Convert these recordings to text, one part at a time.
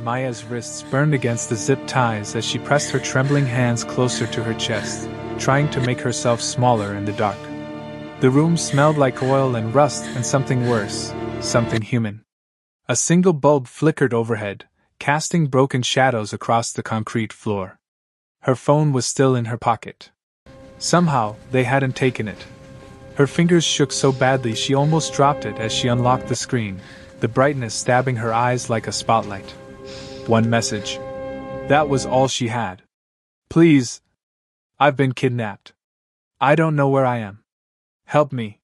Maya's wrists burned against the zip ties as she pressed her trembling hands closer to her chest, trying to make herself smaller in the dark. The room smelled like oil and rust and something worse, something human. A single bulb flickered overhead, casting broken shadows across the concrete floor. Her phone was still in her pocket. Somehow, they hadn't taken it. Her fingers shook so badly she almost dropped it as she unlocked the screen, the brightness stabbing her eyes like a spotlight. One message. That was all she had. Please. I've been kidnapped. I don't know where I am. Help me.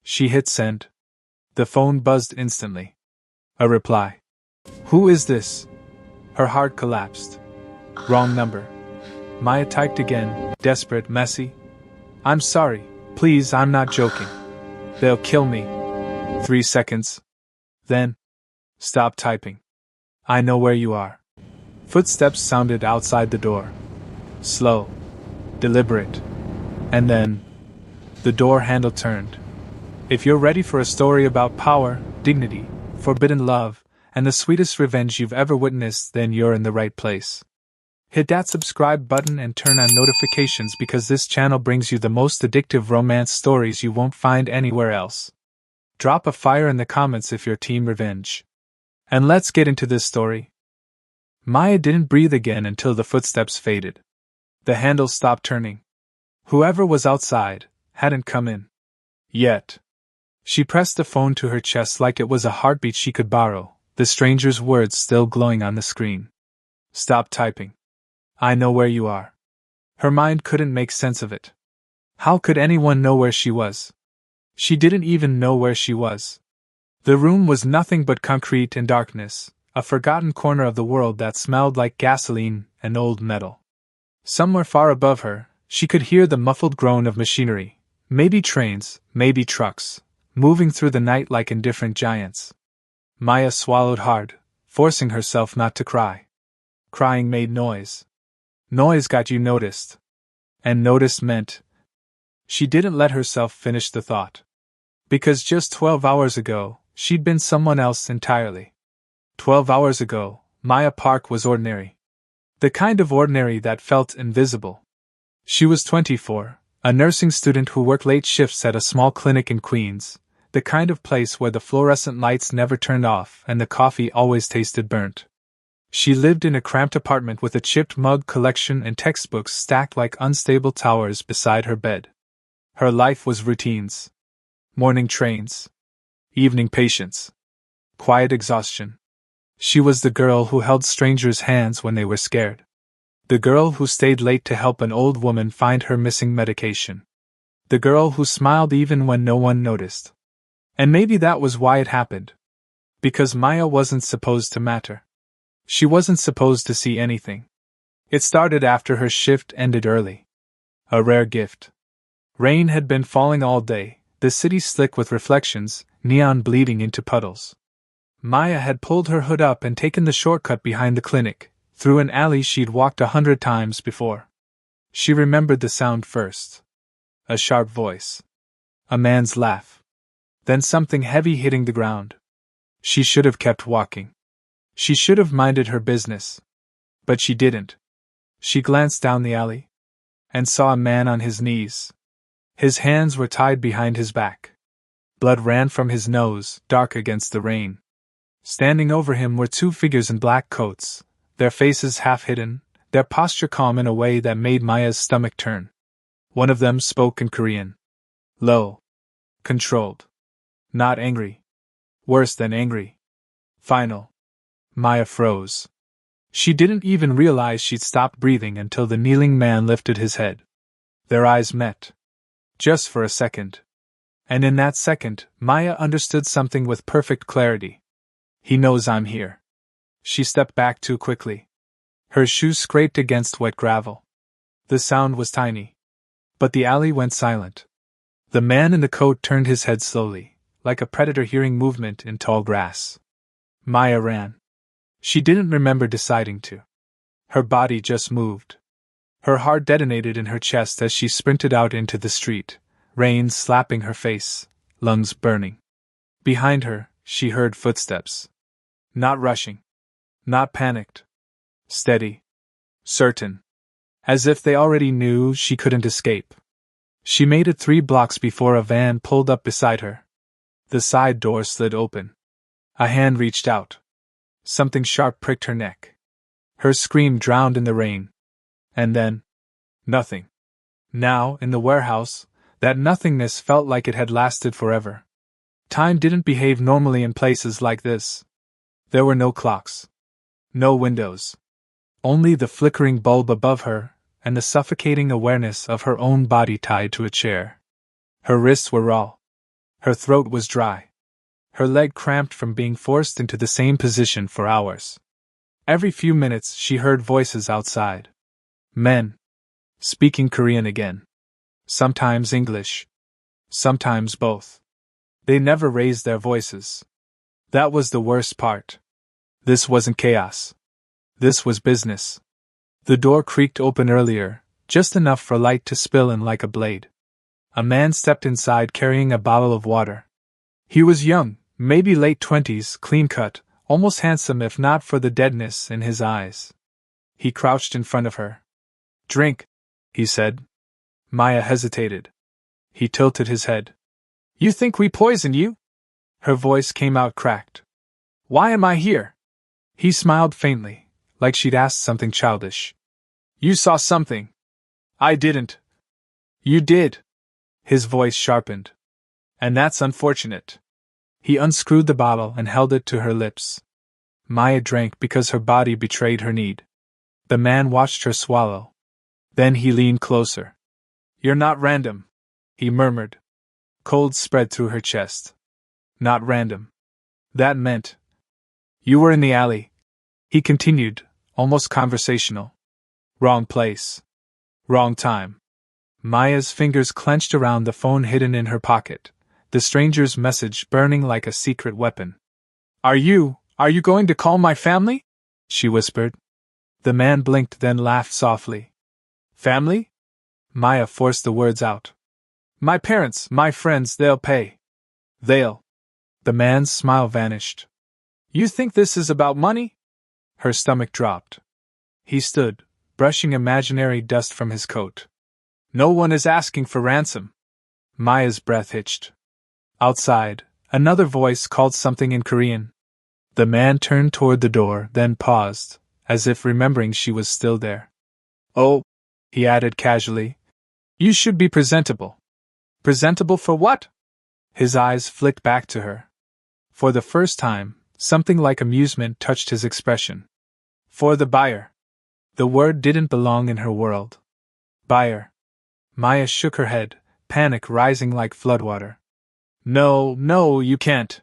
She hit send. The phone buzzed instantly. A reply. Who is this? Her heart collapsed. Wrong number. Maya typed again, desperate, messy. I'm sorry. Please, I'm not joking. They'll kill me. 3 seconds. Then. Stop typing. I know where you are. Footsteps sounded outside the door. Slow. Deliberate. And then. The door handle turned. If you're ready for a story about power, dignity, forbidden love, and the sweetest revenge you've ever witnessed, then you're in the right place. Hit that subscribe button and turn on notifications because this channel brings you the most addictive romance stories you won't find anywhere else. Drop a fire in the comments if you're team revenge. And let's get into this story. Maya didn't breathe again until the footsteps faded. The handle stopped turning. Whoever was outside hadn't come in. Yet. She pressed the phone to her chest like it was a heartbeat she could borrow, the stranger's words still glowing on the screen. Stop typing. I know where you are. Her mind couldn't make sense of it. How could anyone know where she was? She didn't even know where she was. The room was nothing but concrete and darkness, a forgotten corner of the world that smelled like gasoline and old metal. Somewhere far above her, she could hear the muffled groan of machinery, maybe trains, maybe trucks, moving through the night like indifferent giants. Maya swallowed hard, forcing herself not to cry. Crying made noise. Noise got you noticed. And noticed meant. She didn't let herself finish the thought. Because just 12 hours ago, she'd been someone else entirely. 12 hours ago, Maya Park was ordinary. The kind of ordinary that felt invisible. She was 24, a nursing student who worked late shifts at a small clinic in Queens, the kind of place where the fluorescent lights never turned off and the coffee always tasted burnt. She lived in a cramped apartment with a chipped mug collection and textbooks stacked like unstable towers beside her bed. Her life was routines. Morning trains. Evening patients. Quiet exhaustion. She was the girl who held strangers' hands when they were scared. The girl who stayed late to help an old woman find her missing medication. The girl who smiled even when no one noticed. And maybe that was why it happened. Because Maya wasn't supposed to matter. She wasn't supposed to see anything. It started after her shift ended early. A rare gift. Rain had been falling all day, the city slick with reflections, neon bleeding into puddles. Maya had pulled her hood up and taken the shortcut behind the clinic, through an alley she'd walked 100 times before. She remembered the sound first. A sharp voice. A man's laugh. Then something heavy hitting the ground. She should have kept walking. She should have minded her business. But she didn't. She glanced down the alley. And saw a man on his knees. His hands were tied behind his back. Blood ran from his nose, dark against the rain. Standing over him were 2 figures in black coats, their faces half hidden, their posture calm in a way that made Maya's stomach turn. One of them spoke in Korean. Low. Controlled. Not angry. Worse than angry. Final. Maya froze. She didn't even realize she'd stopped breathing until the kneeling man lifted his head. Their eyes met. Just for a second. And in that second, Maya understood something with perfect clarity. He knows I'm here. She stepped back too quickly. Her shoes scraped against wet gravel. The sound was tiny. But the alley went silent. The man in the coat turned his head slowly, like a predator hearing movement in tall grass. Maya ran. She didn't remember deciding to. Her body just moved. Her heart detonated in her chest as she sprinted out into the street, rain slapping her face, lungs burning. Behind her, she heard footsteps. Not rushing. Not panicked. Steady. Certain. As if they already knew she couldn't escape. She made it 3 blocks before a van pulled up beside her. The side door slid open. A hand reached out. Something sharp pricked her neck. Her scream drowned in the rain. And then, nothing. Now, in the warehouse, that nothingness felt like it had lasted forever. Time didn't behave normally in places like this. There were no clocks. No windows. Only the flickering bulb above her, and the suffocating awareness of her own body tied to a chair. Her wrists were raw. Her throat was dry. Her leg cramped from being forced into the same position for hours. Every few minutes she heard voices outside. Men. Speaking Korean again. Sometimes English. Sometimes both. They never raised their voices. That was the worst part. This wasn't chaos. This was business. The door creaked open earlier, just enough for light to spill in like a blade. A man stepped inside carrying a bottle of water. He was young, maybe late 20s, clean-cut, almost handsome if not for the deadness in his eyes. He crouched in front of her. "Drink," he said. Maya hesitated. He tilted his head. "You think we poisoned you?" Her voice came out cracked. "Why am I here?" He smiled faintly, like she'd asked something childish. "You saw something." "I didn't." "You did." His voice sharpened. "And that's unfortunate." He unscrewed the bottle and held it to her lips. Maya drank because her body betrayed her need. The man watched her swallow. Then he leaned closer. "You're not random," he murmured. Cold spread through her chest. "Not random." That meant. "You were in the alley," he continued, almost conversational. "Wrong place. Wrong time." Maya's fingers clenched around the phone hidden in her pocket, the stranger's message burning like a secret weapon. Are you going to call my family?" she whispered. The man blinked, then laughed softly. "Family?" Maya forced the words out. "My parents, my friends, they'll pay." "They'll." The man's smile vanished. "You think this is about money?" Her stomach dropped. He stood, brushing imaginary dust from his coat. "No one is asking for ransom." Maya's breath hitched. Outside, another voice called something in Korean. The man turned toward the door, then paused, as if remembering she was still there. "Oh," he added casually, "you should be presentable." "Presentable for what?" His eyes flicked back to her. For the first time, something like amusement touched his expression. "For the buyer." The word didn't belong in her world. Buyer. Maya shook her head, panic rising like floodwater. No, you can't."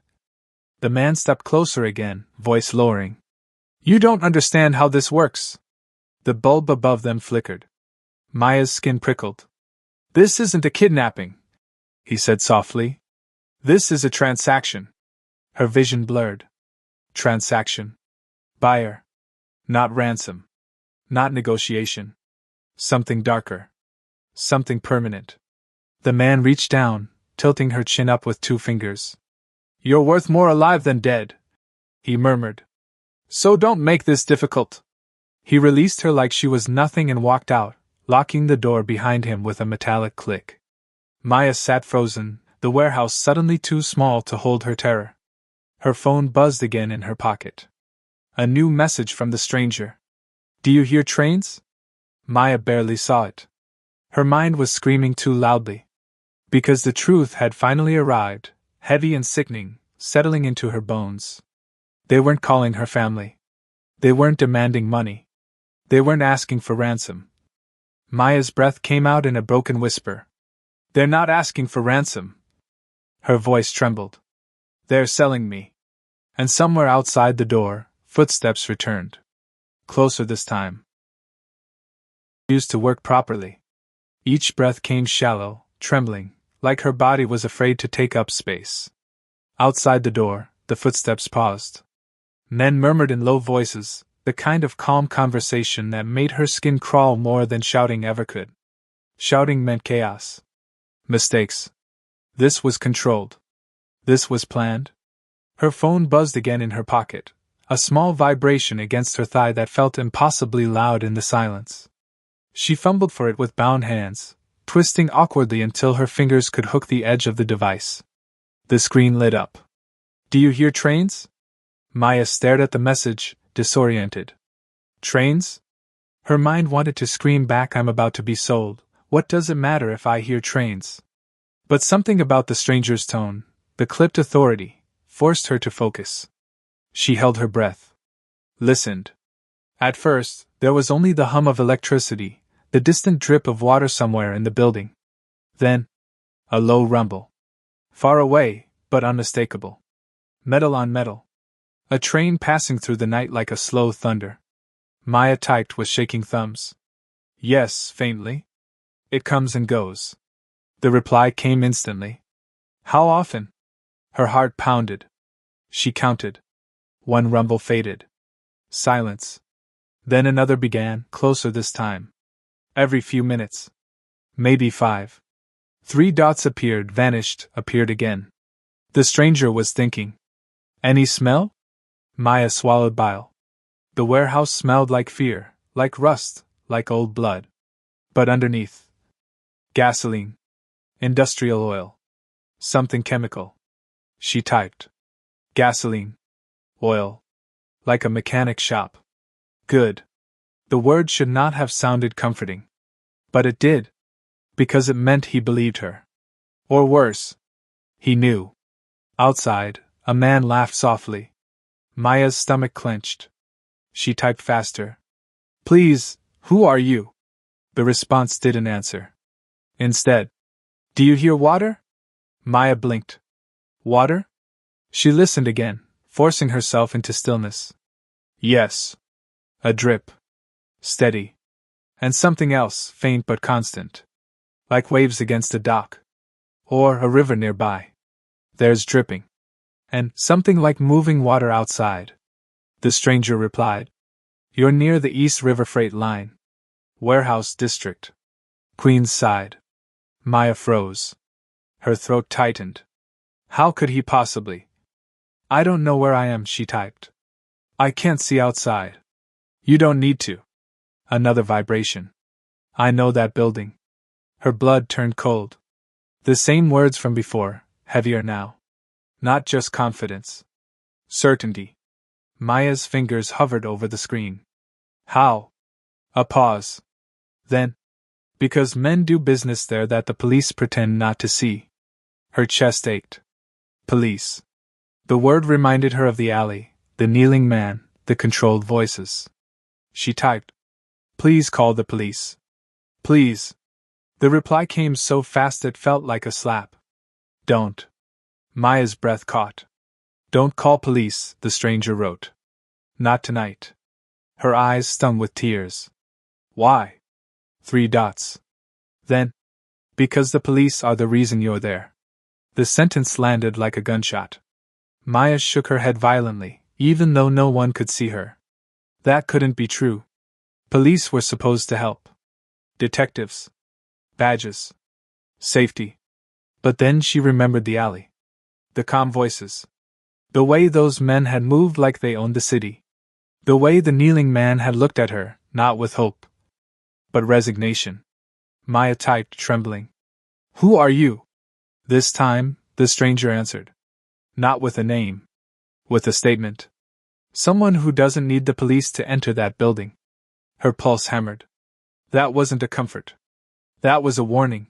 The man stepped closer again, voice lowering. "You don't understand how this works." The bulb above them flickered. Maya's skin prickled. "This isn't a kidnapping," he said softly. "This is a transaction." Her vision blurred. Transaction. Buyer. Not ransom. Not negotiation. Something darker. Something permanent. The man reached down, tilting her chin up with 2 fingers. "You're worth more alive than dead," he murmured. "So don't make this difficult." He released her like she was nothing and walked out, locking the door behind him with a metallic click. Maya sat frozen, the warehouse suddenly too small to hold her terror. Her phone buzzed again in her pocket. A new message from the stranger. "Do you hear trains?" Maya barely saw it. Her mind was screaming too loudly. Because the truth had finally arrived, heavy and sickening, settling into her bones. They weren't calling her family. They weren't demanding money. They weren't asking for ransom. Maya's breath came out in a broken whisper. "They're not asking for ransom." Her voice trembled. "They're selling me." And somewhere outside the door, footsteps returned. Closer this time. Used to work properly. Each breath came shallow, trembling, like her body was afraid to take up space. Outside the door, the footsteps paused. Men murmured in low voices, the kind of calm conversation that made her skin crawl more than shouting ever could. Shouting meant chaos. Mistakes. This was controlled. This was planned. Her phone buzzed again in her pocket, a small vibration against her thigh that felt impossibly loud in the silence. She fumbled for it with bound hands, twisting awkwardly until her fingers could hook the edge of the device. The screen lit up. "Do you hear trains?" Maya stared at the message, disoriented. Trains? Her mind wanted to scream back, "I'm about to be sold. What does it matter if I hear trains?" But something about the stranger's tone, the clipped authority, forced her to focus. She held her breath. Listened. At first, there was only the hum of electricity, the distant drip of water somewhere in the building. Then, a low rumble. Far away, but unmistakable. Metal on metal. A train passing through the night like a slow thunder. Maya typed with shaking thumbs. "Yes," faintly. "It comes and goes." The reply came instantly. "How often?" Her heart pounded. She counted. One rumble faded. Silence. Then another began, closer this time. Every few minutes. Maybe 5. 3 dots appeared, vanished, appeared again. The stranger was thinking. Any smell? Maya swallowed bile. The warehouse smelled like fear, like rust, like old blood. But underneath. Gasoline. Industrial oil. Something chemical. She typed. Gasoline. Oil. Like a mechanic shop. Good. The word should not have sounded comforting. But it did. Because it meant he believed her. Or worse. He knew. Outside, a man laughed softly. Maya's stomach clenched. She typed faster. "Please, who are you?" The response didn't answer. Instead, "Do you hear water?" Maya blinked. Water? She listened again, forcing herself into stillness. Yes. A drip. Steady. And something else, faint but constant. Like waves against a dock. Or a river nearby. There's dripping. And something like moving water outside. The stranger replied. You're near the East River Freight Line. Warehouse District. Queen's side. Maya froze. Her throat tightened. How could he possibly? I don't know where I am, she typed. I can't see outside. You don't need to. Another vibration. I know that building. Her blood turned cold. The same words from before, heavier now. Not just confidence. Certainty. Maya's fingers hovered over the screen. How? A pause. Then. Because men do business there that the police pretend not to see. Her chest ached. Police. The word reminded her of the alley, the kneeling man, the controlled voices. She typed. Please call the police. Please. The reply came so fast it felt like a slap. Don't. Maya's breath caught. Don't call police, the stranger wrote. Not tonight. Her eyes stung with tears. Why? 3 dots. Then. Because the police are the reason you're there. The sentence landed like a gunshot. Maya shook her head violently, even though no one could see her. That couldn't be true. Police were supposed to help. Detectives. Badges. Safety. But then she remembered the alley. The calm voices. The way those men had moved like they owned the city. The way the kneeling man had looked at her, not with hope, but resignation. Maya typed, trembling. Who are you? This time, the stranger answered. Not with a name. With a statement. Someone who doesn't need the police to enter that building. Her pulse hammered. That wasn't a comfort. That was a warning.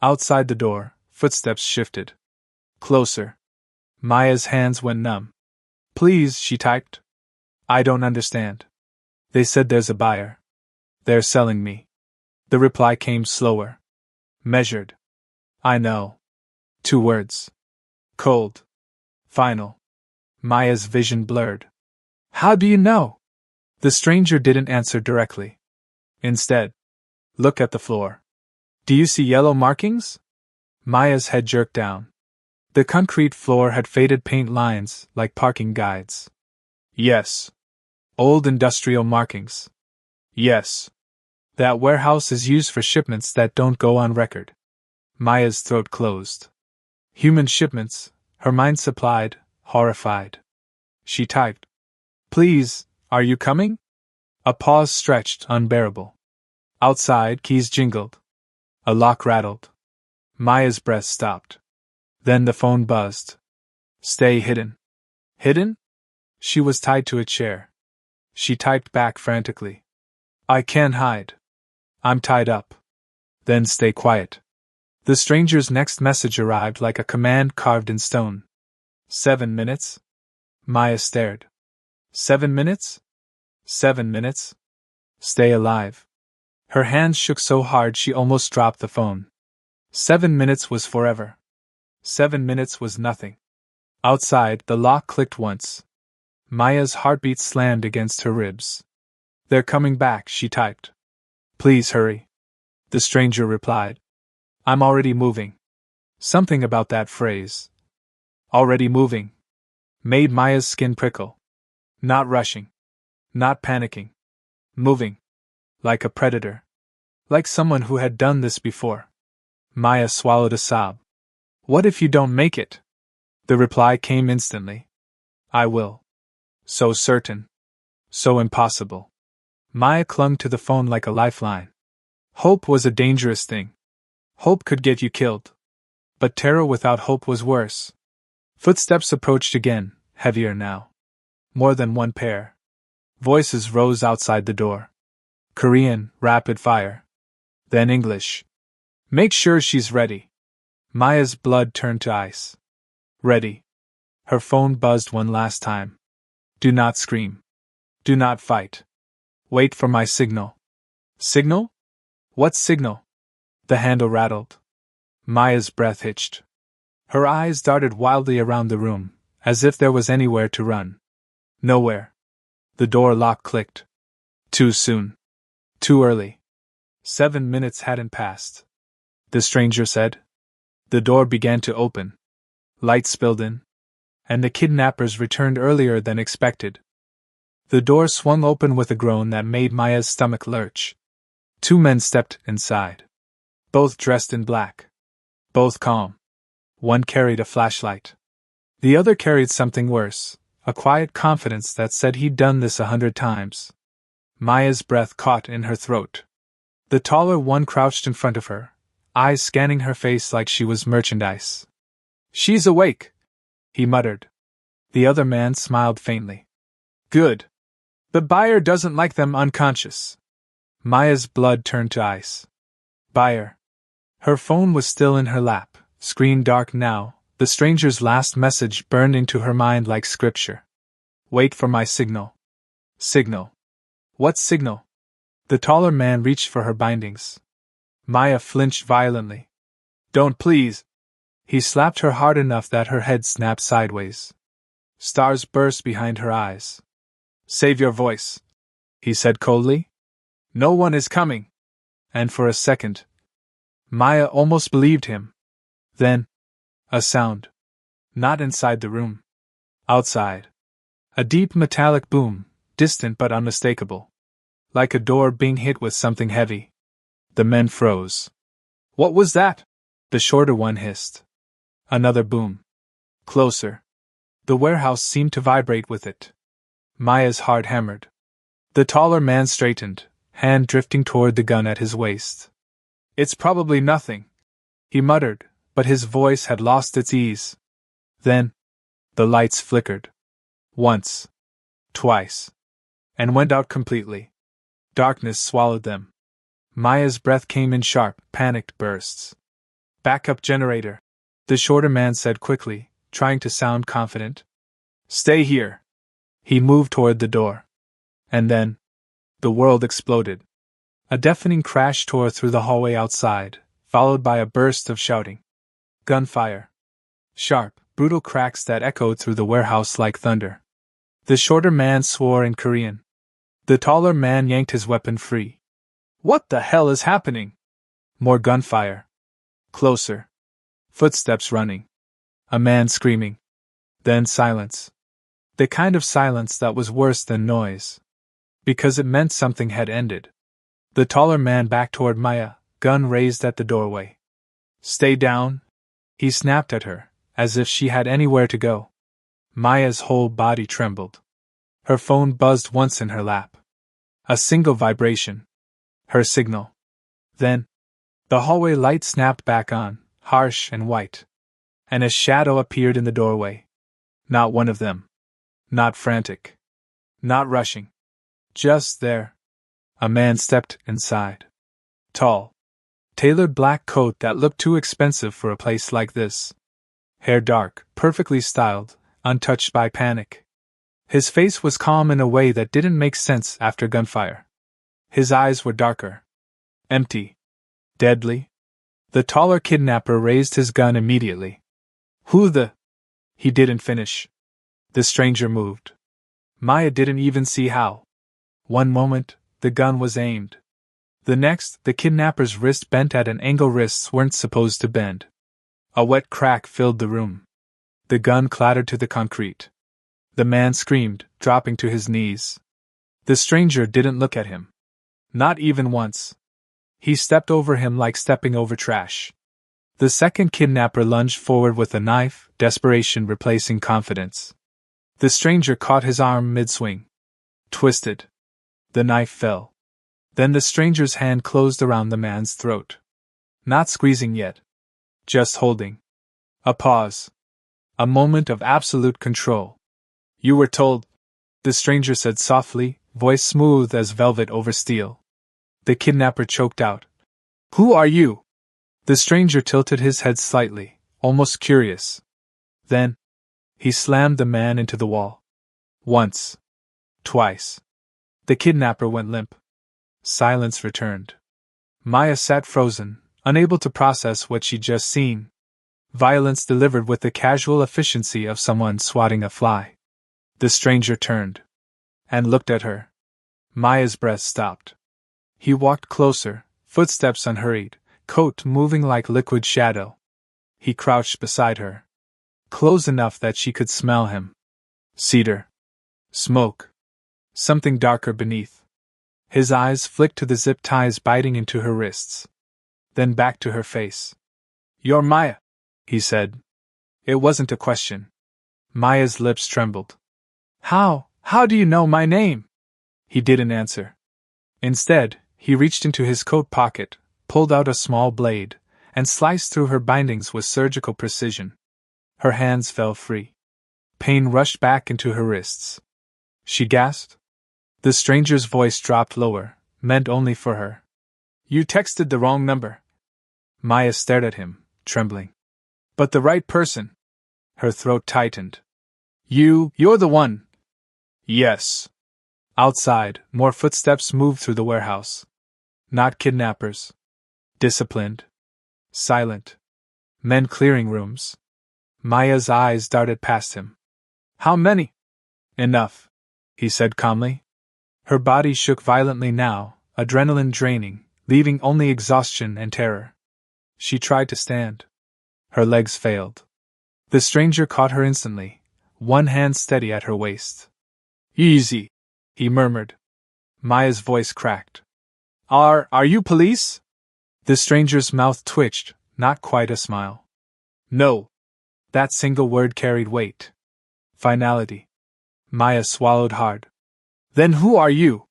Outside the door, footsteps shifted. Closer. Maya's hands went numb. Please, she typed. I don't understand. They said there's a buyer. They're selling me. The reply came slower. Measured. I know. 2 words. Cold. Final. Maya's vision blurred. How do you know? The stranger didn't answer directly. Instead, look at the floor. Do you see yellow markings? Maya's head jerked down. The concrete floor had faded paint lines, like parking guides. Yes. Old industrial markings. Yes. That warehouse is used for shipments that don't go on record. Maya's throat closed. Human shipments, her mind supplied, horrified. She typed. Please, are you coming? A pause stretched, unbearable. Outside, keys jingled. A lock rattled. Maya's breath stopped. Then the phone buzzed. Stay hidden. Hidden? She was tied to a chair. She typed back frantically. I can't hide. I'm tied up. Then stay quiet. The stranger's next message arrived like a command carved in stone. 7 minutes? Maya stared. 7 minutes? 7 minutes? Stay alive. Her hands shook so hard she almost dropped the phone. 7 minutes was forever. 7 minutes was nothing. Outside, the lock clicked once. Maya's heartbeat slammed against her ribs. They're coming back, she typed. Please hurry. The stranger replied. I'm already moving. Something about that phrase. Already moving. Made Maya's skin prickle. Not rushing. Not panicking. Moving. Like a predator. Like someone who had done this before. Maya swallowed a sob. What if you don't make it? The reply came instantly. I will. So certain. So impossible. Maya clung to the phone like a lifeline. Hope was a dangerous thing. Hope could get you killed. But terror without hope was worse. Footsteps approached again, heavier now. More than one pair. Voices rose outside the door. Korean, rapid fire. Then English. Make sure she's ready. Maya's blood turned to ice. Ready. Her phone buzzed one last time. Do not scream. Do not fight. Wait for my signal. Signal? What signal? The handle rattled. Maya's breath hitched. Her eyes darted wildly around the room, as if there was anywhere to run. Nowhere. The door lock clicked. Too soon. Too early. 7 minutes hadn't passed. The stranger said. The door began to open. Light spilled in. And the kidnappers returned earlier than expected. The door swung open with a groan that made Maya's stomach lurch. 2 men stepped inside. Both dressed in black. Both calm. One carried a flashlight. The other carried something worse, a quiet confidence that said he'd done this 100 times. Maya's breath caught in her throat. The taller one crouched in front of her, eyes scanning her face like she was merchandise. She's awake, he muttered. The other man smiled faintly. Good. The buyer doesn't like them unconscious. Maya's blood turned to ice. Buyer. Her phone was still in her lap, screen dark now. The stranger's last message burned into her mind like scripture. Wait for my signal. Signal. What signal? The taller man reached for her bindings. Maya flinched violently. Don't please. He slapped her hard enough that her head snapped sideways. Stars burst behind her eyes. Save your voice, he said coldly. No one is coming. And for a second, Maya almost believed him. Then, a sound. Not inside the room. Outside. A deep metallic boom, distant but unmistakable. Like a door being hit with something heavy. The men froze. What was that? The shorter one hissed. Another boom. Closer. The warehouse seemed to vibrate with it. Maya's heart hammered. The taller man straightened, hand drifting toward the gun at his waist. It's probably nothing, he muttered, but his voice had lost its ease. Then, the lights flickered. Once. Twice. And went out completely. Darkness swallowed them. Maya's breath came in sharp, panicked bursts. Backup generator, the shorter man said quickly, trying to sound confident. Stay here. He moved toward the door. And then, the world exploded. A deafening crash tore through the hallway outside, followed by a burst of shouting. Gunfire. Sharp, brutal cracks that echoed through the warehouse like thunder. The shorter man swore in Korean. The taller man yanked his weapon free. What the hell is happening? More gunfire. Closer. Footsteps running. A man screaming. Then silence. The kind of silence that was worse than noise. Because it meant something had ended. The taller man backed toward Maya, gun raised at the doorway. Stay down, he snapped at her, as if she had anywhere to go. Maya's whole body trembled. Her phone buzzed once in her lap. A single vibration. Her signal. Then, the hallway light snapped back on, harsh and white. And a shadow appeared in the doorway. Not one of them. Not frantic. Not rushing. Just there. A man stepped inside. Tall. Tailored black coat that looked too expensive for a place like this. Hair dark, perfectly styled, untouched by panic. His face was calm in a way that didn't make sense after gunfire. His eyes were darker. Empty. Deadly. The taller kidnapper raised his gun immediately. Who the... He didn't finish. The stranger moved. Maya didn't even see how. One moment, the gun was aimed. The next, the kidnapper's wrist bent at an angle wrists weren't supposed to bend. A wet crack filled the room. The gun clattered to the concrete. The man screamed, dropping to his knees. The stranger didn't look at him. Not even once. He stepped over him like stepping over trash. The second kidnapper lunged forward with a knife, desperation replacing confidence. The stranger caught his arm mid-swing. Twisted. The knife fell. Then the stranger's hand closed around the man's throat. Not squeezing yet. Just holding. A pause. A moment of absolute control. You were told, the stranger said softly, voice smooth as velvet over steel. The kidnapper choked out. Who are you? The stranger tilted his head slightly, almost curious. Then, he slammed the man into the wall. Once. Twice. The kidnapper went limp. Silence returned. Maya sat frozen, unable to process what she'd just seen. Violence delivered with the casual efficiency of someone swatting a fly. The stranger turned. And looked at her. Maya's breath stopped. He walked closer, footsteps unhurried, coat moving like liquid shadow. He crouched beside her. Close enough that she could smell him. Cedar. Smoke. Something darker beneath. His eyes flicked to the zip ties biting into her wrists. Then back to her face. You're Maya, he said. It wasn't a question. Maya's lips trembled. How do you know my name? He didn't answer. Instead, he reached into his coat pocket, pulled out a small blade, and sliced through her bindings with surgical precision. Her hands fell free. Pain rushed back into her wrists. She gasped. The stranger's voice dropped lower, meant only for her. You texted the wrong number. Maya stared at him, trembling. But the right person. Her throat tightened. You're the one. Yes. Outside, more footsteps moved through the warehouse. Not kidnappers. Disciplined. Silent. Men clearing rooms. Maya's eyes darted past him. How many? Enough, he said calmly. Her body shook violently now, adrenaline draining, leaving only exhaustion and terror. She tried to stand. Her legs failed. The stranger caught her instantly, one hand steady at her waist. Easy, he murmured. Maya's voice cracked. Are you police? The stranger's mouth twitched, not quite a smile. No. That single word carried weight. Finality. Maya swallowed hard. Then who are you?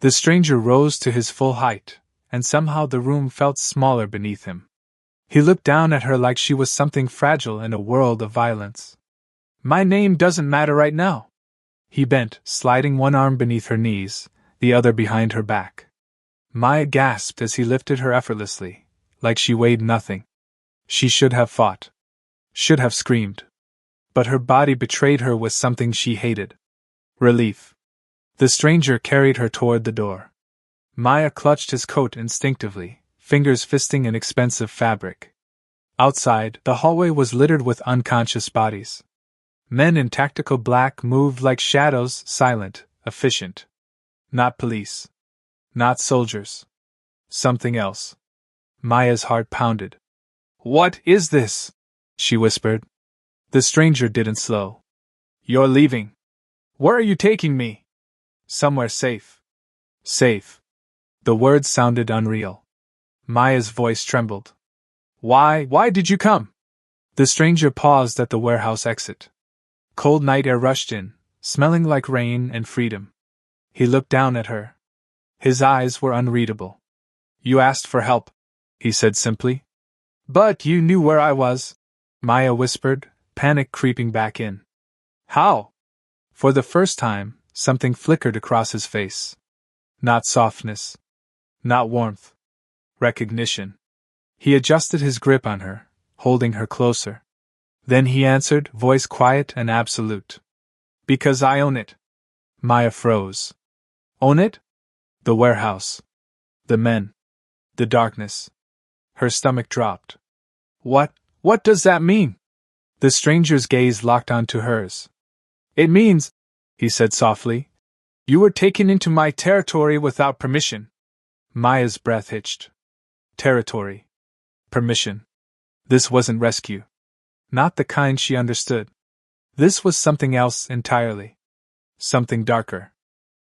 The stranger rose to his full height, and somehow the room felt smaller beneath him. He looked down at her like she was something fragile in a world of violence. My name doesn't matter right now. He bent, sliding one arm beneath her knees, the other behind her back. Maya gasped as he lifted her effortlessly, like she weighed nothing. She should have fought. Should have screamed. But her body betrayed her with something she hated. Relief. The stranger carried her toward the door. Maya clutched his coat instinctively, fingers fisting an expensive fabric. Outside, the hallway was littered with unconscious bodies. Men in tactical black moved like shadows, silent, efficient. Not police. Not soldiers. Something else. Maya's heart pounded. What is this? She whispered. The stranger didn't slow. You're leaving. Where are you taking me? Somewhere safe. Safe. The words sounded unreal. Maya's voice trembled. Why did you come? The stranger paused at the warehouse exit. Cold night air rushed in, smelling like rain and freedom. He looked down at her. His eyes were unreadable. You asked for help, he said simply. But you knew where I was, Maya whispered, panic creeping back in. How? For the first time, something flickered across his face. Not softness. Not warmth. Recognition. He adjusted his grip on her, holding her closer. Then he answered, voice quiet and absolute. Because I own it. Maya froze. Own it? The warehouse. The men. The darkness. Her stomach dropped. What does that mean? The stranger's gaze locked onto hers. It means, he said softly, you were taken into my territory without permission. Maya's breath hitched. Territory. Permission. This wasn't rescue. Not the kind she understood. This was something else entirely. Something darker.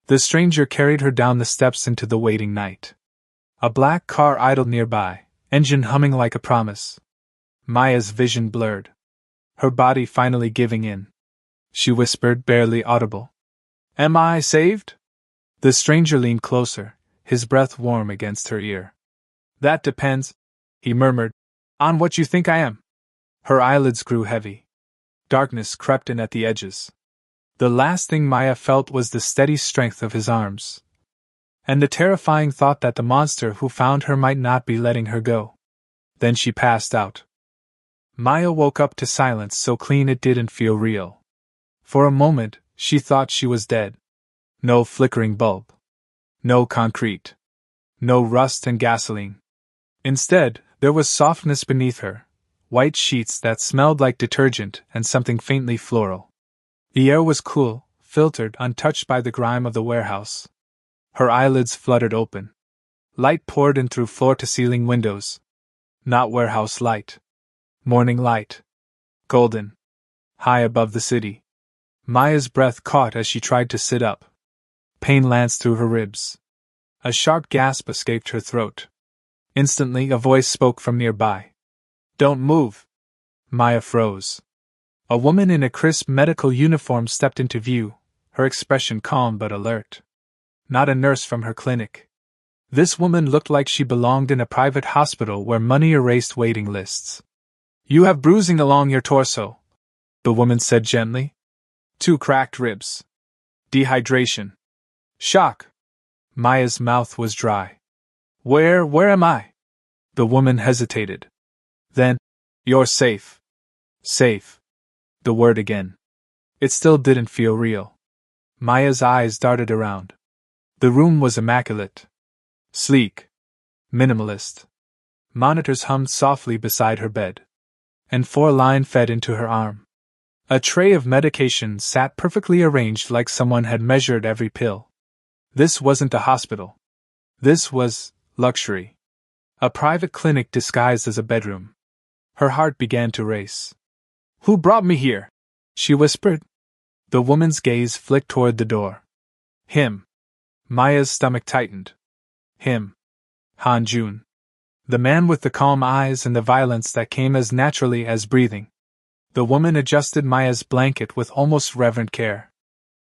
The stranger carried her down the steps into the waiting night. A black car idled nearby, engine humming like a promise. Maya's vision blurred. Her body finally giving in. She whispered, barely audible. Am I saved? The stranger leaned closer, his breath warm against her ear. That depends, he murmured, on what you think I am. Her eyelids grew heavy. Darkness crept in at the edges. The last thing Maya felt was the steady strength of his arms. And the terrifying thought that the monster who found her might not be letting her go. Then she passed out. Maya woke up to silence so clean it didn't feel real. For a moment, she thought she was dead. No flickering bulb. No concrete. No rust and gasoline. Instead, there was softness beneath her, white sheets that smelled like detergent and something faintly floral. The air was cool, filtered, untouched by the grime of the warehouse. Her eyelids fluttered open. Light poured in through floor-to-ceiling windows. Not warehouse light. Morning light. Golden. High above the city. Maya's breath caught as she tried to sit up. Pain lanced through her ribs. A sharp gasp escaped her throat. Instantly, a voice spoke from nearby. Don't move. Maya froze. A woman in a crisp medical uniform stepped into view, her expression calm but alert. Not a nurse from her clinic. This woman looked like she belonged in a private hospital where money erased waiting lists. You have bruising along your torso, the woman said gently. 2 cracked ribs. Dehydration. Shock. Maya's mouth was dry. Where am I? The woman hesitated. Then, you're safe. Safe. The word again. It still didn't feel real. Maya's eyes darted around. The room was immaculate. Sleek. Minimalist. Monitors hummed softly beside her bed. And 4 line fed into her arm. A tray of medications sat perfectly arranged like someone had measured every pill. This wasn't a hospital. This was luxury. A private clinic disguised as a bedroom. Her heart began to race. Who brought me here? She whispered. The woman's gaze flicked toward the door. Him. Maya's stomach tightened. Him. Han Jun. The man with the calm eyes and the violence that came as naturally as breathing. The woman adjusted Maya's blanket with almost reverent care.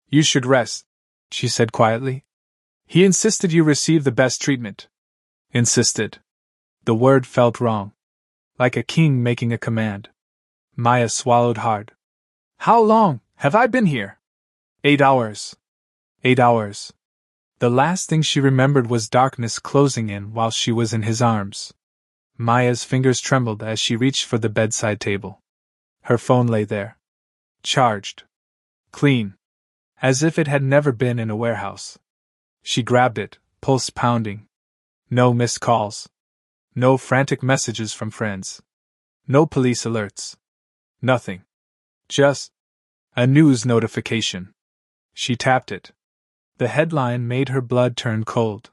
You should rest, she said quietly. He insisted you receive the best treatment. Insisted. The word felt wrong. Like a king making a command. Maya swallowed hard. How long have I been here? 8 hours. 8 hours. The last thing she remembered was darkness closing in while she was in his arms. Maya's fingers trembled as she reached for the bedside table. Her phone lay there. Charged. Clean. As if it had never been in a warehouse. She grabbed it, pulse pounding. No missed calls. No frantic messages from friends. No police alerts. Nothing. Just a news notification. She tapped it. The headline made her blood turn cold.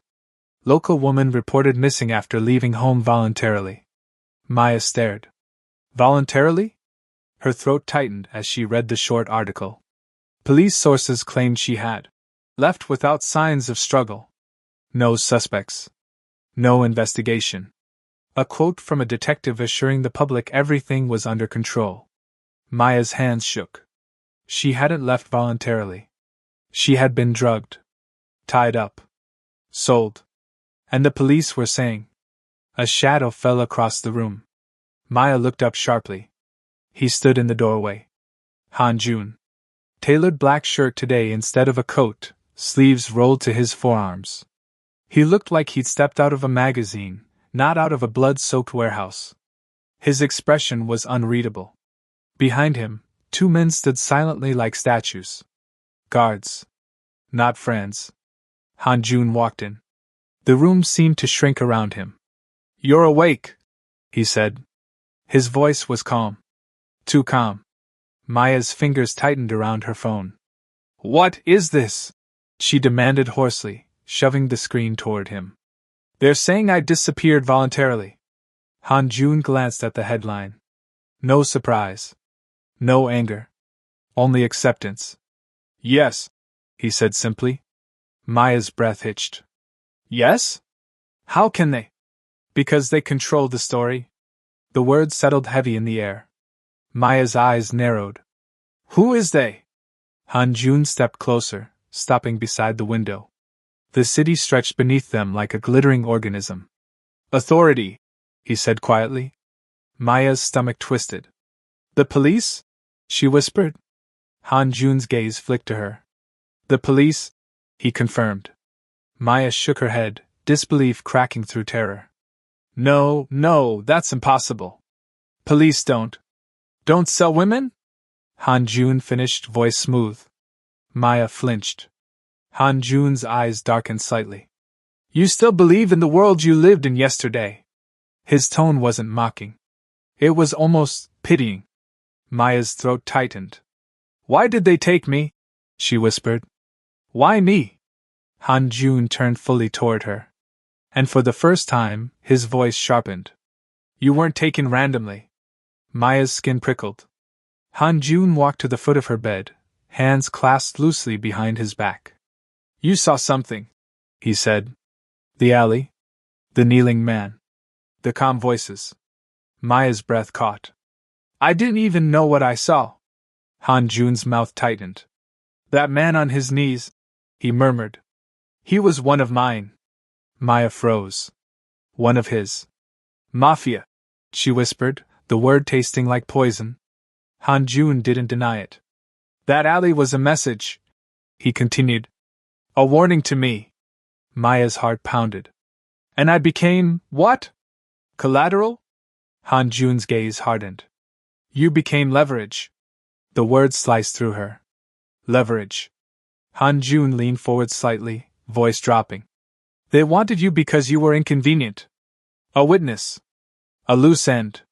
Local woman reported missing after leaving home voluntarily. Maya stared. Voluntarily? Her throat tightened as she read the short article. Police sources claimed she had left without signs of struggle. No suspects. No investigation. A quote from a detective assuring the public everything was under control. Maya's hands shook. She hadn't left voluntarily. She had been drugged, tied up, sold. And the police were saying. A shadow fell across the room. Maya looked up sharply. He stood in the doorway. Han Jun. Tailored black shirt today instead of a coat, sleeves rolled to his forearms. He looked like he'd stepped out of a magazine, not out of a blood-soaked warehouse. His expression was unreadable. Behind him, two men stood silently like statues. Guards. Not friends. Han Jun walked in. The room seemed to shrink around him. "You're awake," he said. His voice was calm. Too calm. Maya's fingers tightened around her phone. "What is this?" she demanded hoarsely, shoving the screen toward him. "They're saying I disappeared voluntarily." Han Jun glanced at the headline. No surprise. No anger. Only acceptance. "Yes," he said simply. Maya's breath hitched. "Yes? How can they?" "Because they control the story." The words settled heavy in the air. Maya's eyes narrowed. "Who is they?" Han Jun stepped closer, stopping beside the window. The city stretched beneath them like a glittering organism. "Authority," he said quietly. Maya's stomach twisted. "The police?" she whispered. Han Jun's gaze flicked to her. "The police," he confirmed. Maya shook her head, disbelief cracking through terror. No, that's impossible. Police don't sell women?" Han Jun finished, voice smooth. Maya flinched. Han Jun's eyes darkened slightly. "You still believe in the world you lived in yesterday?" His tone wasn't mocking. It was almost pitying. Maya's throat tightened. "Why did they take me?" she whispered. "Why me?" Han Jun turned fully toward her. And for the first time, his voice sharpened. "You weren't taken randomly." Maya's skin prickled. Han Jun walked to the foot of her bed, hands clasped loosely behind his back. "You saw something," he said. "The alley? The kneeling man? The calm voices?" Maya's breath caught. "I didn't even know what I saw." Han Jun's mouth tightened. "That man on his knees," he murmured. "He was one of mine." Maya froze. "One of his?" "Mafia," she whispered, the word tasting like poison. Han Jun didn't deny it. "That alley was a message," he continued. "A warning to me." Maya's heart pounded. "And I became, what? Collateral?" Han Jun's gaze hardened. "You became leverage." The word sliced through her. "Leverage." Han Jun leaned forward slightly, voice dropping. "They wanted you because you were inconvenient. A witness. A loose end."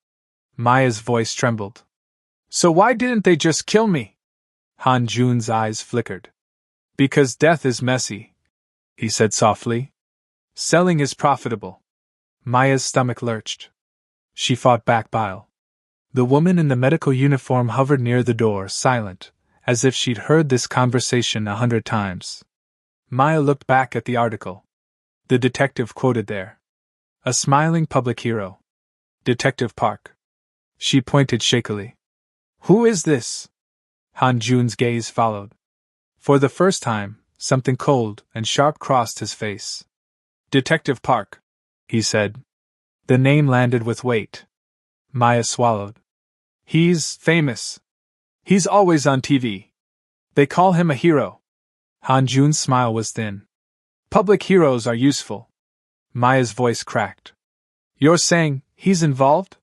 Maya's voice trembled. "So why didn't they just kill me?" Han Jun's eyes flickered. "Because death is messy," he said softly. "Selling is profitable." Maya's stomach lurched. She fought back bile. The woman in the medical uniform hovered near the door, silent, as if she'd heard this conversation 100 times. Maya looked back at the article. The detective quoted there. "A smiling public hero. Detective Park." She pointed shakily. "Who is this?" Han Jun's gaze followed. For the first time, something cold and sharp crossed his face. "Detective Park," he said. The name landed with weight. Maya swallowed. "He's famous. He's always on TV. They call him a hero." Han Jun's smile was thin. "Public heroes are useful." Maya's voice cracked. "You're saying he's involved?"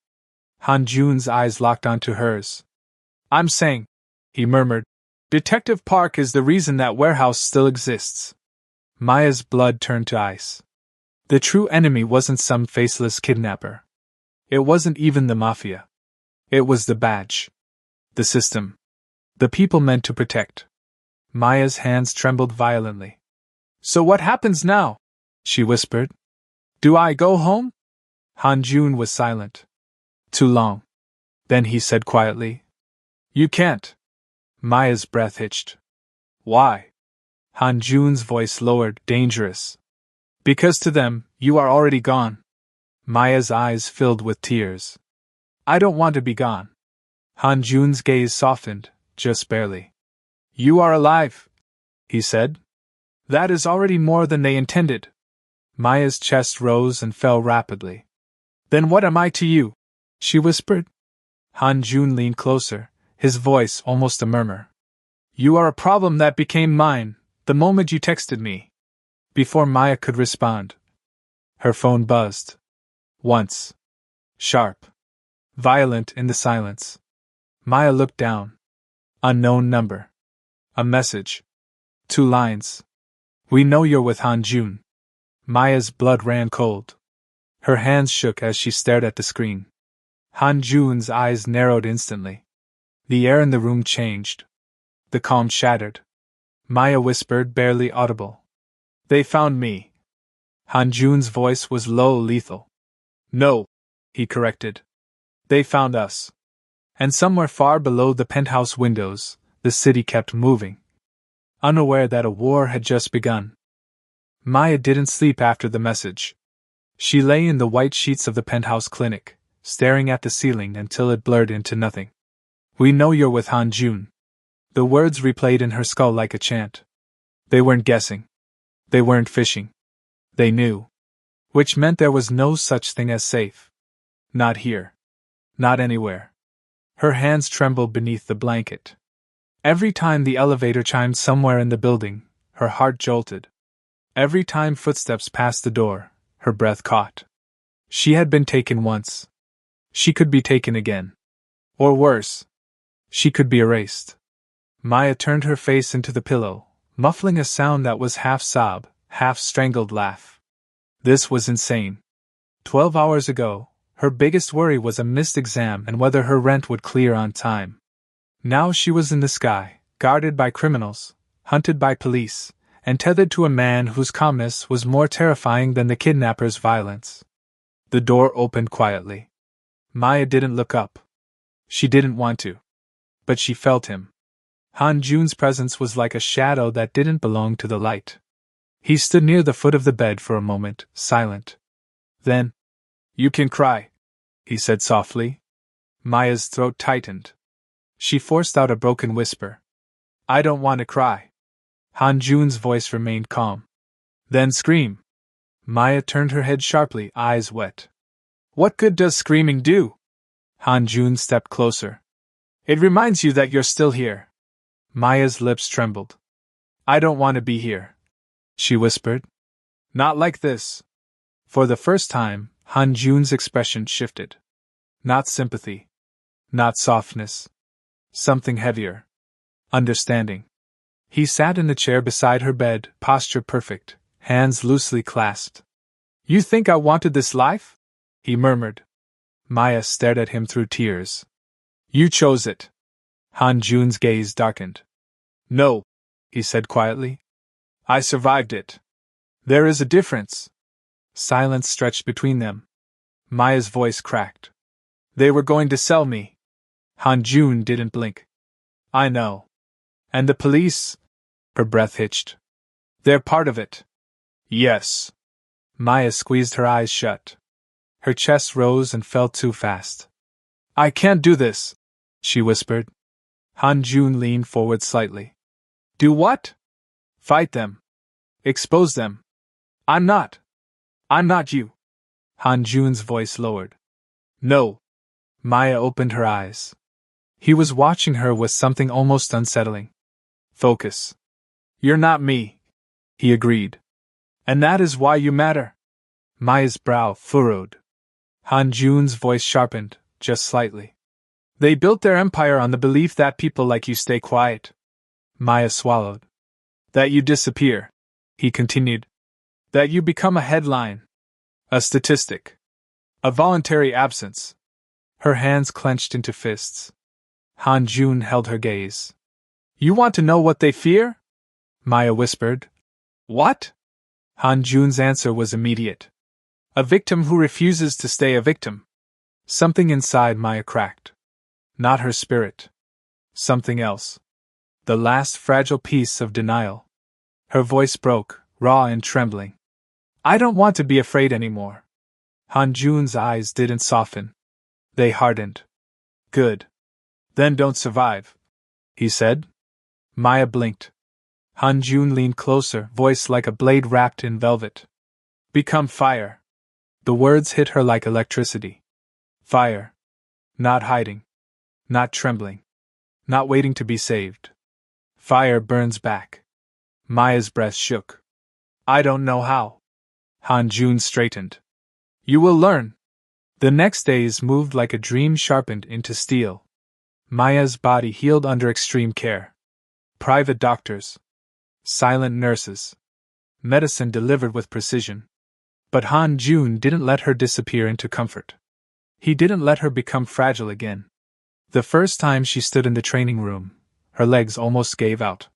Han Jun's eyes locked onto hers. "I'm saying," he murmured, "Detective Park is the reason that warehouse still exists." Maya's blood turned to ice. The true enemy wasn't some faceless kidnapper. It wasn't even the Mafia. It was the badge. The system. The people meant to protect. Maya's hands trembled violently. "So what happens now?" she whispered. "Do I go home?" Han Jun was silent. "Too long." Then he said quietly, "You can't." Maya's breath hitched. "Why?" Han Jun's voice lowered, dangerous. "Because to them, you are already gone." Maya's eyes filled with tears. "I don't want to be gone." Han Jun's gaze softened, just barely. You are alive, he said. That is already more than they intended. Maya's chest rose and fell rapidly. Then what am I to you? She whispered. Han Jun leaned closer, his voice almost a murmur. You are a problem that became mine, the moment you texted me. Before Maya could respond, her phone buzzed. Once. Sharp. Violent in the silence. Maya looked down. Unknown number. A message. 2 lines. We know you're with Han Jun. Maya's blood ran cold. Her hands shook as she stared at the screen. Han Jun's eyes narrowed instantly. The air in the room changed. The calm shattered. Maya whispered, barely audible. They found me. Han Jun's voice was low, lethal. No, he corrected. They found us. And somewhere far below the penthouse windows, the city kept moving. Unaware that a war had just begun. Maya didn't sleep after the message. She lay in the white sheets of the penthouse clinic, staring at the ceiling until it blurred into nothing. We know you're with Han Jun. The words replayed in her skull like a chant. They weren't guessing. They weren't fishing. They knew. Which meant there was no such thing as safe. Not here. Not anywhere. Her hands trembled beneath the blanket. Every time the elevator chimed somewhere in the building, her heart jolted. Every time footsteps passed the door, her breath caught. She had been taken once. She could be taken again. Or worse, she could be erased. Maya turned her face into the pillow, muffling a sound that was half sob, half strangled laugh. This was insane. 12 hours ago, her biggest worry was a missed exam and whether her rent would clear on time. Now she was in the sky, guarded by criminals, hunted by police, and tethered to a man whose calmness was more terrifying than the kidnapper's violence. The door opened quietly. Maya didn't look up. She didn't want to. But she felt him. Han Jun's presence was like a shadow that didn't belong to the light. He stood near the foot of the bed for a moment, silent. Then, you can cry, he said softly. Maya's throat tightened. She forced out a broken whisper. I don't want to cry. Han Jun's voice remained calm. Then scream. Maya turned her head sharply, eyes wet. What good does screaming do? Han Jun stepped closer. It reminds you that you're still here. Maya's lips trembled. I don't want to be here, she whispered. Not like this. For the first time, Han Jun's expression shifted. Not sympathy. Not softness. Something heavier. Understanding. He sat in the chair beside her bed, posture perfect, hands loosely clasped. You think I wanted this life? He murmured. Maya stared at him through tears. You chose it. Han Jun's gaze darkened. No, he said quietly. I survived it. There is a difference. Silence stretched between them. Maya's voice cracked. They were going to sell me. Han Jun didn't blink. I know. And the police? Her breath hitched. They're part of it. Yes. Maya squeezed her eyes shut. Her chest rose and fell too fast. I can't do this, she whispered. Han Jun leaned forward slightly. Do what? Fight them. Expose them. I'm not you. Han Jun's voice lowered. No. Maya opened her eyes. He was watching her with something almost unsettling. Focus. You're not me, he agreed. And that is why you matter. Maya's brow furrowed. Han Jun's voice sharpened, just slightly. They built their empire on the belief that people like you stay quiet. Maya swallowed. That you disappear, he continued. That you become a headline. A statistic. A voluntary absence. Her hands clenched into fists. Han Jun held her gaze. You want to know what they fear? Maya whispered. What? Han Jun's answer was immediate. A victim who refuses to stay a victim. Something inside Maya cracked. Not her spirit. Something else. The last fragile piece of denial. Her voice broke, raw and trembling. I don't want to be afraid anymore. Han Jun's eyes didn't soften. They hardened. Good. Then don't survive, he said. Maya blinked. Han Jun leaned closer, voice like a blade wrapped in velvet. Become fire. The words hit her like electricity. Fire. Not hiding. Not trembling. Not waiting to be saved. Fire burns back. Maya's breath shook. I don't know how. Han Jun straightened. You will learn. The next days moved like a dream sharpened into steel. Maya's body healed under extreme care. Private doctors. Silent nurses. Medicine delivered with precision. But Han Jun didn't let her disappear into comfort. He didn't let her become fragile again. The first time she stood in the training room, her legs almost gave out.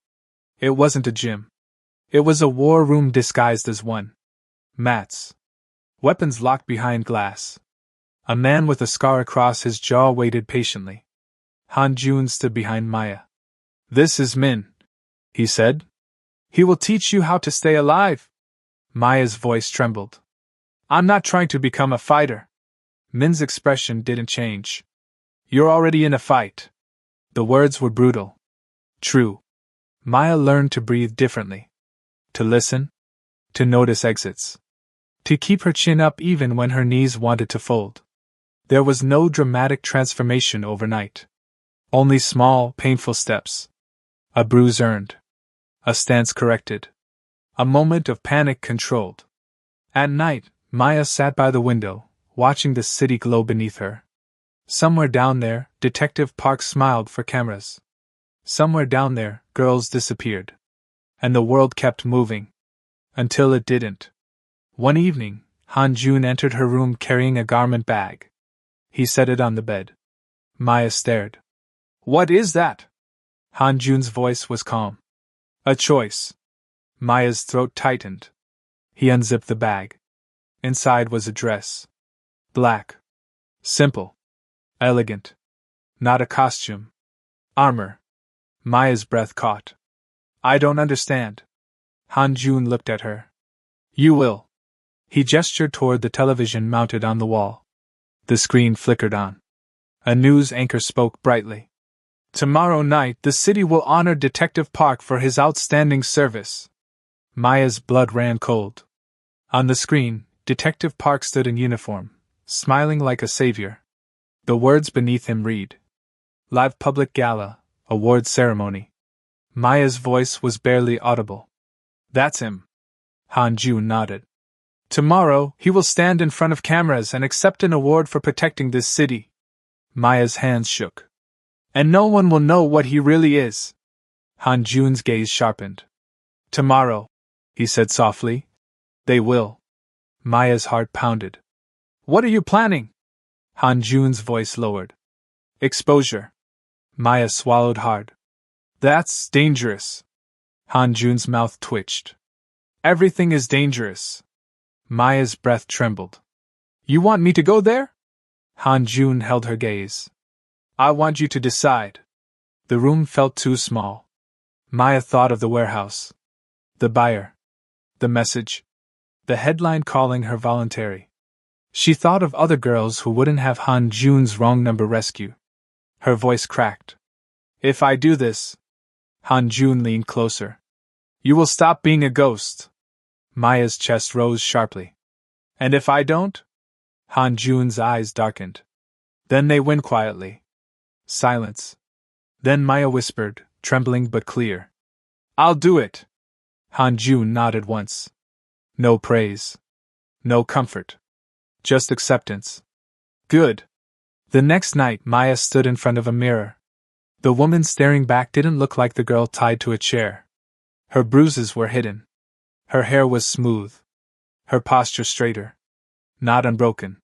It wasn't a gym. It was a war room disguised as one. Mats. Weapons locked behind glass. A man with a scar across his jaw waited patiently. Han Jun stood behind Maya. This is Min, he said. He will teach you how to stay alive. Maya's voice trembled. I'm not trying to become a fighter. Min's expression didn't change. You're already in a fight. The words were brutal. True. Maya learned to breathe differently. To listen. To notice exits. To keep her chin up even when her knees wanted to fold. There was no dramatic transformation overnight. Only small, painful steps. A bruise earned. A stance corrected. A moment of panic controlled. At night, Maya sat by the window, watching the city glow beneath her. Somewhere down there, Detective Park smiled for cameras. Somewhere down there, girls disappeared. And the world kept moving. Until it didn't. One evening, Han Jun entered her room carrying a garment bag. He set it on the bed. Maya stared. What is that? Han Jun's voice was calm. A choice. Maya's throat tightened. He unzipped the bag. Inside was a dress. Black. Simple. Elegant. Not a costume. Armor. Maya's breath caught. I don't understand. Han Jun looked at her. You will. He gestured toward the television mounted on the wall. The screen flickered on. A news anchor spoke brightly. Tomorrow night the city will honor Detective Park for his outstanding service. Maya's blood ran cold. On the screen, Detective Park stood in uniform, smiling like a savior. The words beneath him read. Live public gala, award ceremony. Maya's voice was barely audible. That's him. Han Jun nodded. Tomorrow, he will stand in front of cameras and accept an award for protecting this city. Maya's hands shook. And no one will know what he really is. Han Jun's gaze sharpened. Tomorrow, he said softly. They will. Maya's heart pounded. What are you planning? Han Jun's voice lowered. Exposure. Maya swallowed hard. That's dangerous. Han Jun's mouth twitched. Everything is dangerous. Maya's breath trembled. You want me to go there? Han Jun held her gaze. I want you to decide. The room felt too small. Maya thought of the warehouse. The buyer. The message. The headline calling her voluntary. She thought of other girls who wouldn't have Han Jun's wrong number rescue. Her voice cracked. If I do this... Han Jun leaned closer. You will stop being a ghost. Maya's chest rose sharply. And if I don't? Han Jun's eyes darkened. Then they went quietly. Silence. Then Maya whispered, trembling but clear. I'll do it. Han Jun nodded once. No praise. No comfort. Just acceptance. Good. The next night Maya stood in front of a mirror. The woman staring back didn't look like the girl tied to a chair. Her bruises were hidden. Her hair was smooth. Her posture straighter. Not unbroken.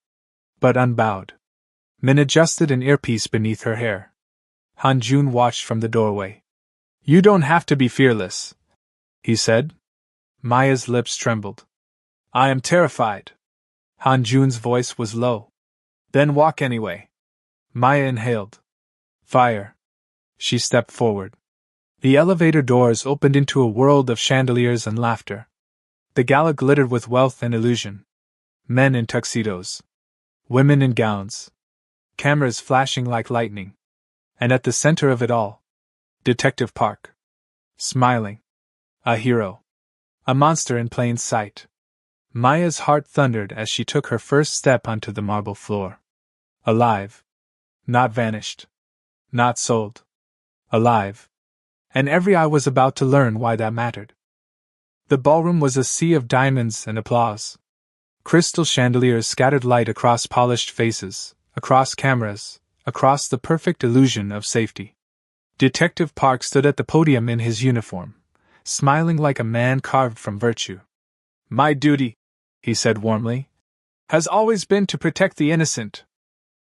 But unbowed. Min adjusted an earpiece beneath her hair. Han Jun watched from the doorway. You don't have to be fearless, he said. Maya's lips trembled. I am terrified. Han Jun's voice was low. Then walk anyway. Maya inhaled. Fire. She stepped forward. The elevator doors opened into a world of chandeliers and laughter. The gala glittered with wealth and illusion. Men in tuxedos. Women in gowns. Cameras flashing like lightning. And at the center of it all, Detective Park. Smiling. A hero. A monster in plain sight. Maya's heart thundered as she took her first step onto the marble floor. Alive. Not vanished. Not sold. Alive. And every eye was about to learn why that mattered. The ballroom was a sea of diamonds and applause. Crystal chandeliers scattered light across polished faces, across cameras, across the perfect illusion of safety. Detective Park stood at the podium in his uniform, smiling like a man carved from virtue. "My duty," he said warmly, "has always been to protect the innocent.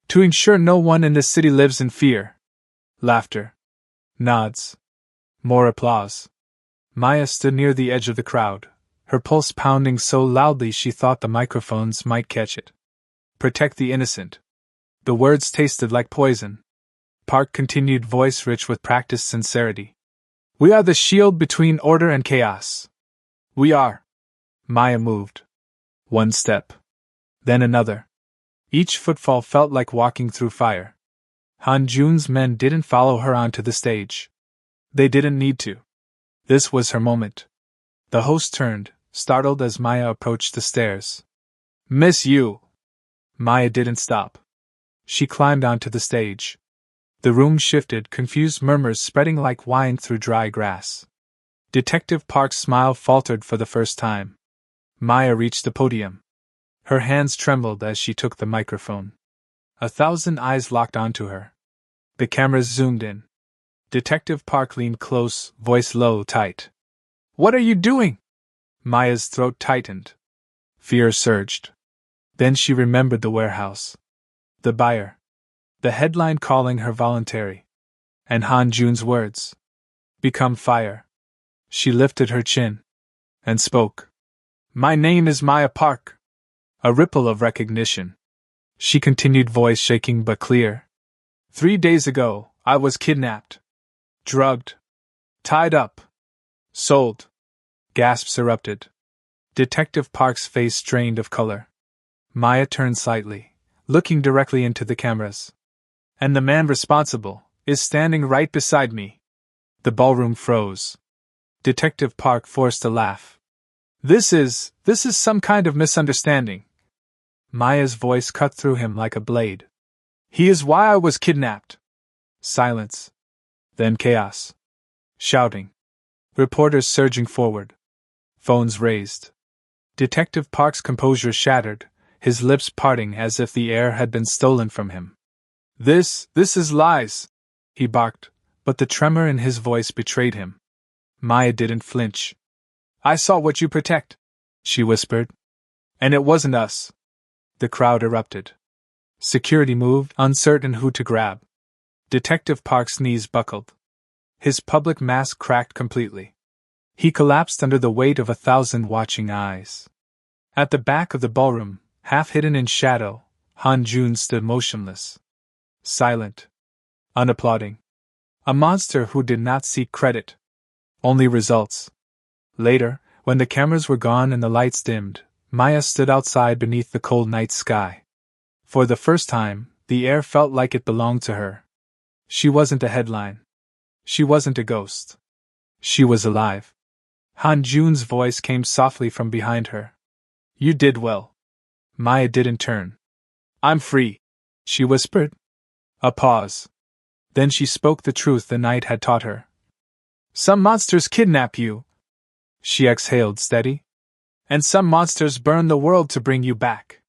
To ensure no one in this city lives in fear." Laughter. Nods. More applause. Maya stood near the edge of the crowd, her pulse pounding so loudly she thought the microphones might catch it. Protect the innocent. The words tasted like poison. Park continued, voice rich with practiced sincerity. "We are the shield between order and chaos. We are." Maya moved. One step. Then another. Each footfall felt like walking through fire. Han Jun's men didn't follow her onto the stage. They didn't need to. This was her moment. The host turned, startled as Maya approached the stairs. "Miss you!" Maya didn't stop. She climbed onto the stage. The room shifted, confused murmurs spreading like wine through dry grass. Detective Park's smile faltered for the first time. Maya reached the podium. Her hands trembled as she took the microphone. 1,000 eyes locked onto her. The cameras zoomed in. Detective Park leaned close, voice low, tight. "What are you doing?" Maya's throat tightened. Fear surged. Then she remembered the warehouse. The buyer. The headline calling her voluntary. And Han Jun's words. "Become fire." She lifted her chin. And spoke. "My name is Maya Park." A ripple of recognition. She continued, voice shaking but clear. 3 days ago, I was kidnapped. Drugged. Tied up. Sold. Gasps erupted. Detective Park's face drained of color. Maya turned slightly, looking directly into the cameras. "And the man responsible is standing right beside me." The ballroom froze. Detective Park forced a laugh. This is some kind of misunderstanding." Maya's voice cut through him like a blade. "He is why I was kidnapped." Silence. Then chaos. Shouting. Reporters surging forward. Phones raised. Detective Park's composure shattered, his lips parting as if the air had been stolen from him. This is lies," he barked, but the tremor in his voice betrayed him. Maya didn't flinch. "I saw what you protect," she whispered. "And it wasn't us." The crowd erupted. Security moved, uncertain who to grab. Detective Park's knees buckled. His public mask cracked completely. He collapsed under the weight of 1,000 watching eyes. At the back of the ballroom, half hidden in shadow, Han Jun stood motionless. Silent. Unapplauding. A monster who did not seek credit. Only results. Later, when the cameras were gone and the lights dimmed, Maya stood outside beneath the cold night sky. For the first time, the air felt like it belonged to her. She wasn't a headline. She wasn't a ghost. She was alive. Han Jun's voice came softly from behind her. "You did well." Maya didn't turn. "I'm free," she whispered. A pause. Then she spoke the truth the night had taught her. "Some monsters kidnap you," she exhaled, steady. "And some monsters burn the world to bring you back."